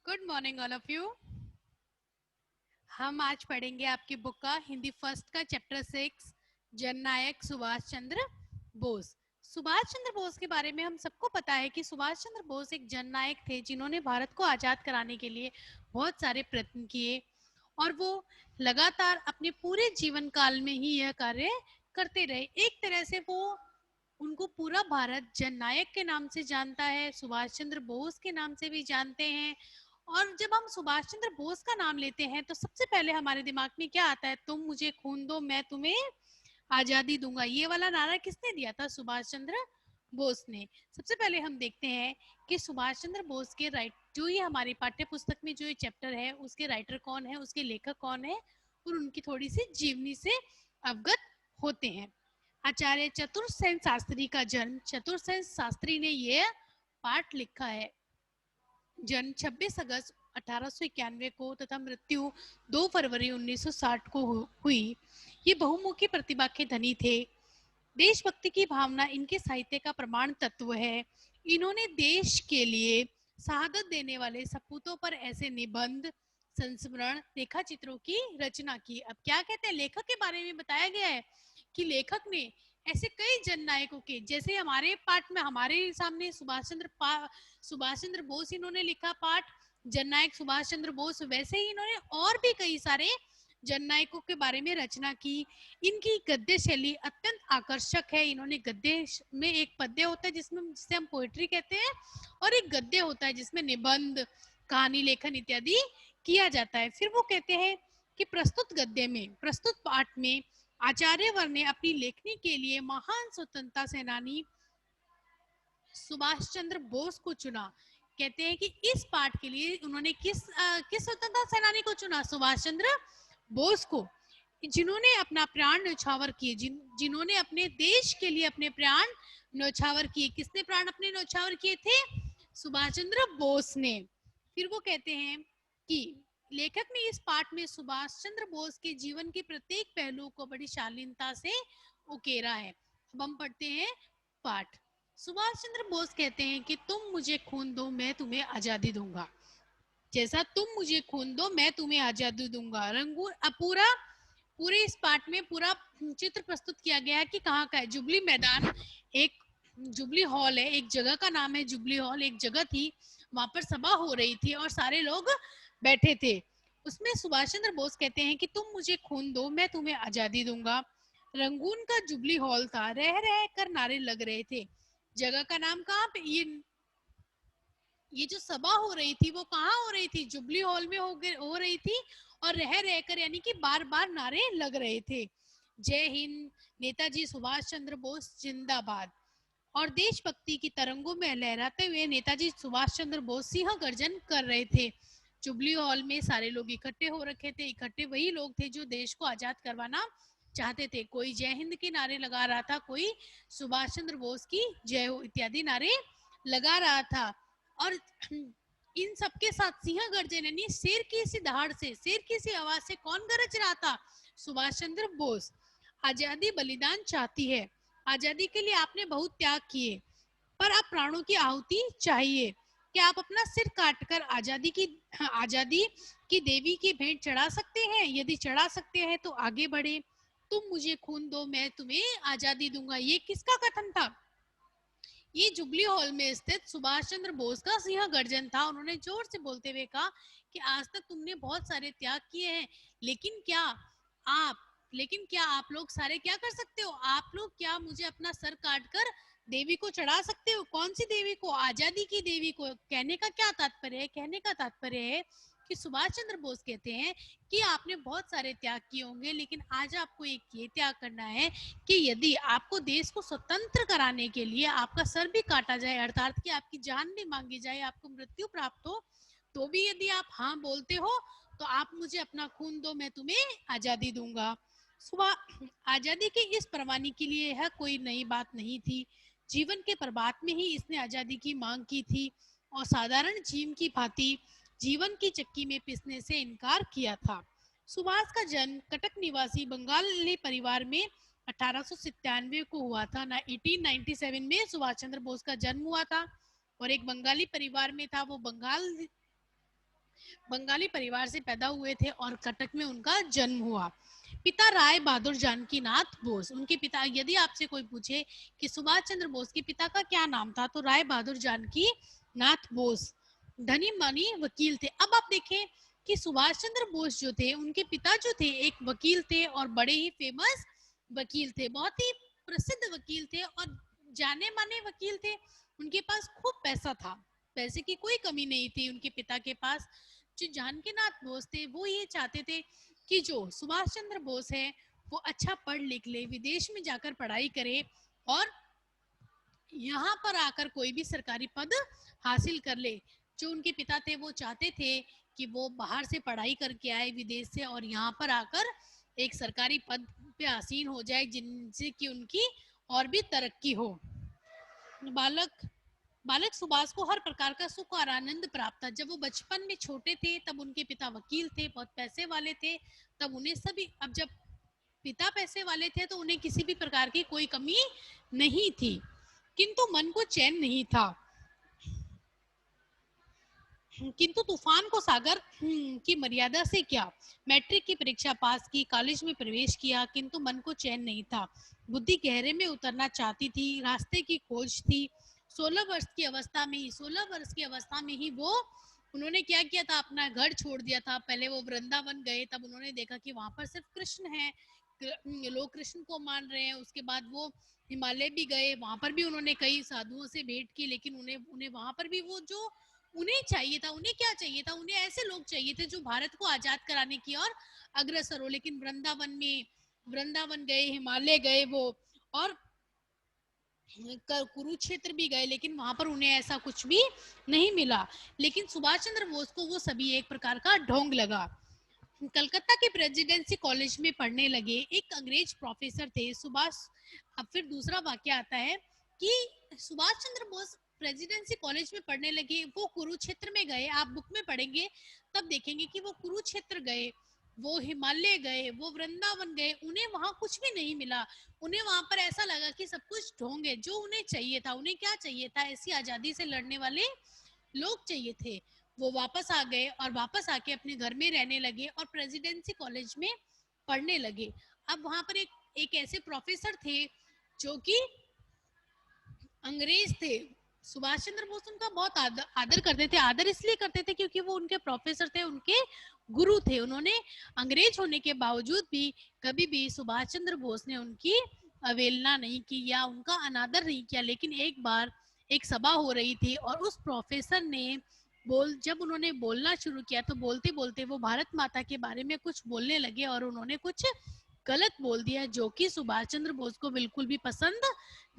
Good morning all of you. हम आज पढ़ेंगे आपकी बुक का हिंदी फर्स्ट का चैप्टर 6 जननायक सुभाष चंद्र बोस। सुभाष चंद्र बोस के बारे में हम सबको पता है कि सुभाष चंद्र बोस एक जननायक थे जिन्होंने भारत को आज़ाद कराने के लिए बहुत सारे प्रयत्न किए और वो लगातार अपने पूरे जीवन काल में ही यह कार्य करते रहे। एक तरह से वो उनको पूरा भारत जननायक के नाम से जानता है, सुभाष चंद्र बोस के नाम से भी जानते हैं। और जब हम सुभाष चंद्र बोस का नाम लेते हैं तो सबसे पहले हमारे दिमाग में क्या आता है? तुम मुझे खून दो मैं तुम्हें आजादी दूंगा। ये वाला नारा किसने दिया था? सुभाष चंद्र बोस ने। सबसे पहले हम देखते हैं कि सुभाष चंद्र बोस के जो ये हमारी पाठ्य पुस्तक में जो ये चैप्टर है उसके राइटर कौन है, उसके लेखक कौन है और उनकी थोड़ी सी जीवनी से अवगत होते हैं। आचार्य चतुर्सेन शास्त्री का जन्म, चतुर्सेन शास्त्री ने यह पाठ लिखा है। जन्म 26 अगस्त 1891 को तथा मृत्यु 2 फरवरी 1960 को हुई। ये बहुमुखी प्रतिभा के धनी थे। देशभक्ति की भावना इनके साहित्य का प्रमाण तत्व है। इन्होंने देश के लिए शहादत देने वाले सपूतों पर ऐसे निबंध, संस्मरण, रेखा चित्रों की रचना की। अब क्या कहते हैं, लेखक के बारे में बताया गया है कि लेखक ने ऐसे कई जननायकों के, जैसे हमारे पाठ में हमारे सामने सुभाष चंद्र बोस इन्होंने लिखा पाठ जननायक सुभाष चंद्र बोस, वैसे ही इन्होंने और भी कई सारे जननायकों के बारे में रचना की। इनकी गद्य शैली अत्यंत आकर्षक है। इन्होंने गद्य में एक पद्य होता है जिसे हम पोएट्री कहते हैं और एक गद्य होता है जिसमें निबंध, कहानी लेखन इत्यादि किया जाता है। फिर वो कहते हैं कि प्रस्तुत पाठ में आचार्यवर ने अपनी लेखनी के लिए महान स्वतंत्रता सेनानी सुभाष चंद्र बोस को चुना। कहते हैं कि इस पाठ के लिए उन्होंने किस स्वतंत्रता सेनानी को चुना? सुभाष चंद्र बोस को, जिन्होंने अपना प्राण न्यौछावर किए, जिन्होंने अपने देश के लिए अपने प्राण न्यौछावर किए। किसने प्राण अपने न्यौछावर किए थे? सुभाष चंद्र बोस ने। फिर वो कहते हैं कि लेखक ने इस पाठ में सुभाष चंद्र बोस के जीवन के प्रत्येक पहलू को बड़ी शालीनता से उकेरा है। अब हम पढ़ते हैं पाठ। सुभाष चंद्र बोस कहते हैं कि तुम मुझे खून दो मैं तुम्हें आजादी दूंगा। जैसा तुम मुझे खून दो मैं तुम्हें आजादी दूंगा। रंगून पूरे इस पाठ में पूरा चित्र प्रस्तुत किया गया है कि कहाँ का है। जुबली मैदान, एक जुबली हॉल है, एक जगह का नाम है जुबली हॉल। एक जगह थी, वहां पर सभा हो रही थी और सारे लोग बैठे थे। उसमें सुभाष चंद्र बोस कहते हैं कि तुम मुझे खून दो मैं तुम्हें आजादी दूंगा। रंगून का जुबली हॉल था, रह रह कर नारे लग रहे थे। जगह का नाम कहाँ पे? ये जो सभा हो रही थी वो कहाँ हो रही थी? जुबली हॉल में हो रही थी और रह रहकर यानी कि बार बार नारे लग रहे थे। जय हिंद, नेताजी सुभाष चंद्र बोस जिंदाबाद। और देशभक्ति की तरंगों में लहराते हुए नेताजी सुभाष चंद्र बोस सिंह गर्जन कर रहे थे। जुबली हॉल में सारे लोग इकट्ठे हो रखे थे। इकट्ठे वही लोग थे जो देश को आजाद करवाना चाहते थे। कोई जय हिंद के नारे लगा रहा था, कोई सुभाष चंद्र बोस की जय हो इत्यादि नारे लगा रहा था। और इन सबके साथ सिंह गर्जन यानी शेर की सी दहाड़ से, शेर की सी आवाज से कौन गरज रहा था? सुभाष चंद्र बोस। आजादी बलिदान चाहती है। आजादी के लिए आपने बहुत त्याग किए, पर अब प्राणों की आहुति चाहिए। क्या आप अपना सिर काटकर आजादी की देवी की भेंट चढ़ा सकते हैं? यदि चढ़ा सकते हैं तो आगे बढ़े। तुम मुझे खून दो मैं तुम्हें आजादी दूंगा। ये किसका कथन था? ये जुबली हॉल में स्थित सुभाष चंद्र बोस का सिंह गर्जन था। उन्होंने जोर से बोलते हुए कहा कि आज तक तुमने बहुत सारे त्याग किए हैं, आप लेकिन क्या आप लोग सारे क्या कर सकते हो? आप लोग क्या मुझे अपना सर काट कर देवी को चढ़ा सकते हो? कौन सी देवी को? आजादी की देवी को। कहने का क्या तात्पर्य है? कहने का तात्पर्य है कि सुभाष चंद्र बोस कहते हैं कि आपने बहुत सारे त्याग किए होंगे, लेकिन आज आपको एक ये त्याग करना है कि यदि आपको देश को स्वतंत्र कराने के लिए आपका सर भी काटा जाए, अर्थात कि आपकी जान भी मांगी जाए, आपको मृत्यु प्राप्त हो, तो भी यदि आप हाँ बोलते हो तो आप मुझे अपना खून दो मैं तुम्हें आजादी दूंगा। सुबह आजादी के इस परवाने के लिए यह कोई नई बात नहीं थी। जीवन के प्रभात में ही इसने आजादी की मांग की थी और साधारण जीव की भांति जीवन की चक्की में पिसने से इनकार किया था। सुभाष का जन्म कटक निवासी बंगाली परिवार में 1897 को हुआ था। 1897 में सुभाष चंद्र बोस का जन्म हुआ था और एक बंगाली परिवार में था। वो बंगाली परिवार से पैदा हुए थे और कटक में उनका जन्म हुआ। पिता राय बहादुर जानकी नाथ बोस, उनके पिता, यदि आपसे कोई पूछे कि सुभाष चंद्र बोस के पिता का क्या नाम था, तो राय बहादुर जानकी नाथ बोस धनी मानी वकील थे। अब आप देखें कि सुभाष चंद्र बोस जो थे, उनके पिता जो थे एक वकील थे और बड़े ही फेमस वकील थे, बहुत ही प्रसिद्ध वकील थे और जाने माने वकील थे। उनके पास खूब पैसा था, पैसे की कोई कमी नहीं थी उनके पिता के पास। जो जानकीनाथ बोस थे वो ये चाहते थे कि जो सुभाष चंद्र बोस है वो अच्छा पढ़ लिख ले, विदेश में जाकर पढ़ाई करे और यहाँ पर आकर कोई भी सरकारी पद हासिल कर ले। जो उनके पिता थे वो चाहते थे कि वो बाहर से पढ़ाई करके आए विदेश से और यहाँ पर आकर एक सरकारी पद पे आसीन हो जाए, जिनसे कि उनकी और भी तरक्की हो। बालक बालक सुभाष को हर प्रकार का सुख और आनंद प्राप्त था। जब वो बचपन में छोटे थे तब उनके पिता वकील थे, बहुत पैसे वाले थे, तब उन्हें सभी, अब जब पिता पैसे वाले थे तो उन्हें किसी भी प्रकार की कोई कमी नहीं थी, किंतु मन को चैन नहीं था। किंतु तूफान को सागर की मर्यादा से क्या, मैट्रिक की परीक्षा पास की, कॉलेज में प्रवेश किया, किंतु मन को चैन नहीं था। बुद्धि गहरे में उतरना चाहती थी, रास्ते की खोज थी। 16 वर्ष की अवस्था में ही वो, उन्होंने क्या किया था, अपना घर छोड़ दिया था। पहले वो वृंदावन गए, तब उन्होंने देखा कि वहां पर सिर्फ कृष्ण है, लोग कृष्ण को मान रहे हैं। उसके बाद वो हिमालय भी गए, वहां पर भी उन्होंने कई साधुओं से भेंट की, लेकिन उन्हें उन्हें वहां पर भी वो जो उन्हें चाहिए था, उन्हें क्या चाहिए था, उन्हें ऐसे लोग चाहिए थे जो भारत को आजाद कराने की ओर अग्रसर हो। लेकिन वृंदावन गए, हिमालय गए वो, और कुरुक्षेत्र भी गए, लेकिन वहां पर उन्हें ऐसा कुछ भी नहीं मिला। लेकिन सुभाष चंद्र बोस को वो सभी एक प्रकार का ढोंग लगा। कलकत्ता के प्रेसिडेंसी कॉलेज में पढ़ने लगे। एक अंग्रेज प्रोफेसर थे सुभाष। अब फिर दूसरा वाक्य आता है कि सुभाष चंद्र बोस प्रेसिडेंसी कॉलेज में पढ़ने लगे, वो कुरुक्षेत्र में गए। आप बुक में पढ़ेंगे तब देखेंगे कि वो कुरुक्षेत्र गए, वो हिमालय गए, वो वृंदावन गए, उन्हें वहां कुछ भी नहीं मिला। उन्हें वहां पर ऐसा लगा कि सब कुछ ढोंग है। जो उन्हें चाहिए था, उन्हें क्या चाहिए था, ऐसी आजादी से लड़ने वाले लोग चाहिए थे। वो वापस आ गए और वापस आके अपने घर में रहने लगे और प्रेसिडेंसी कॉलेज में पढ़ने लगे। अब वहां पर एक ऐसे प्रोफेसर थे जो कि अंग्रेज थे। सुभाष चंद्र बोस उनका बहुत आदर करते थे। आदर इसलिए करते थे क्योंकि वो उनके प्रोफेसर थे, उनके गुरु थे। उन्होंने अंग्रेज होने के बावजूद भी कभी भी सुभाष चंद्र बोस ने उनकी अवहेलना नहीं की या उनका अनादर नहीं किया। लेकिन एक बार एक सभा हो रही थी और उस प्रोफेसर ने जब उन्होंने बोलना शुरू किया तो बोलते बोलते वो भारत माता के बारे में कुछ बोलने लगे और उन्होंने कुछ गलत बोल दिया, जो कि सुभाष चंद्र बोस को बिल्कुल भी पसंद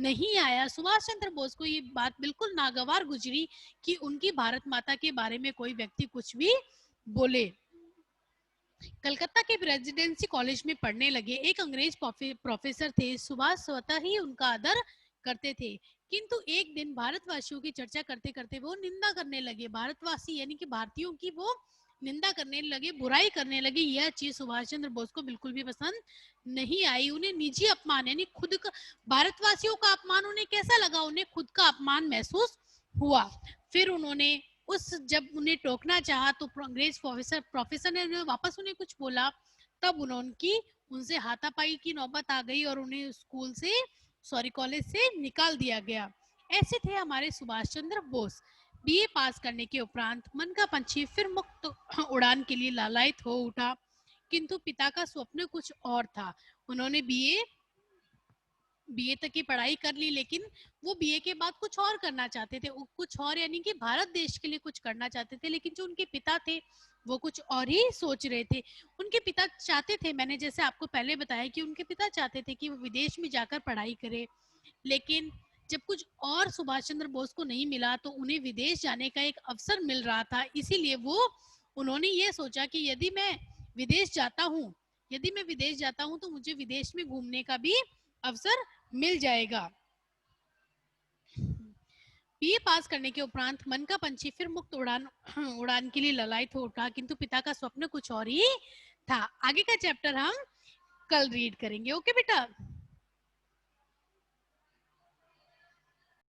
नहीं आया। सुभाष चंद्र बोस को ये बात बिल्कुल नागवार गुजरी कि उनकी भारत माता के बारे में कोई व्यक्ति कुछ भी बोले। कलकत्ता के प्रेसिडेंसी कॉलेज में पढ़ने लगे। एक अंग्रेज प्रोफेसर थे। सुभाष स्वतः ही उनका आदर करते थे, किंतु एक दिन भारतवासियों की चर्चा करते करते वो निंदा करने लगे। भारतवासी यानी कि भारतीयों की वो निंदा करने लगे, बुराई करने लगे। यह चीज सुभाष चंद्र बोस को बिल्कुल भी पसंद नहीं आई। उन्हें निजी अपमान यानी खुद का, भारतवासियों का अपमान उन्हें कैसा लगा, उन्हें खुद का अपमान महसूस हुआ। फिर उन्होंने जब उन्हें टोकना चाहा तो अंग्रेज प्रोफेसर ने वापस उन्हें कुछ बोला, तब उन्होंने उनसे हाथापाई की नौबत आ गई और उन्हें कॉलेज से निकाल दिया गया। ऐसे थे हमारे सुभाष चंद्र बोस। बीए पास करने के उपरांत मन का पंछी फिर मुक्त उड़ान के लिए लालायित हो उठा, किंतु पिता का स्वप्न कुछ और था। उन्होंने बीए तक की पढ़ाई कर ली, लेकिन वो बीए के बाद कुछ और करना चाहते थे, कुछ और यानी कि भारत देश के लिए कुछ करना चाहते थे। लेकिन जो उनके पिता थे वो कुछ और ही सोच रहे थे। उनके पिता चाहते थे, मैंने जैसे आपको पहले बताया कि उनके पिता चाहते थे कि वो विदेश में जाकर पढ़ाई करे, लेकिन जब कुछ और सुभाष चंद्र बोस को नहीं मिला तो उन्हें विदेश जाने का एक अवसर मिल रहा था। इसीलिए उन्होंने ये सोचा कि यदि मैं विदेश जाता हूँ तो मुझे विदेश में घूमने का भी अवसर मिल जाएगा। बीए पास करने के उपरांत मन का पंछी फिर मुक्त उड़ान के लिए ललायित हो उठा, किंतु पिता का स्वप्न कुछ और ही था। आगे का चैप्टर हम कल रीड करेंगे। ओके बेटा।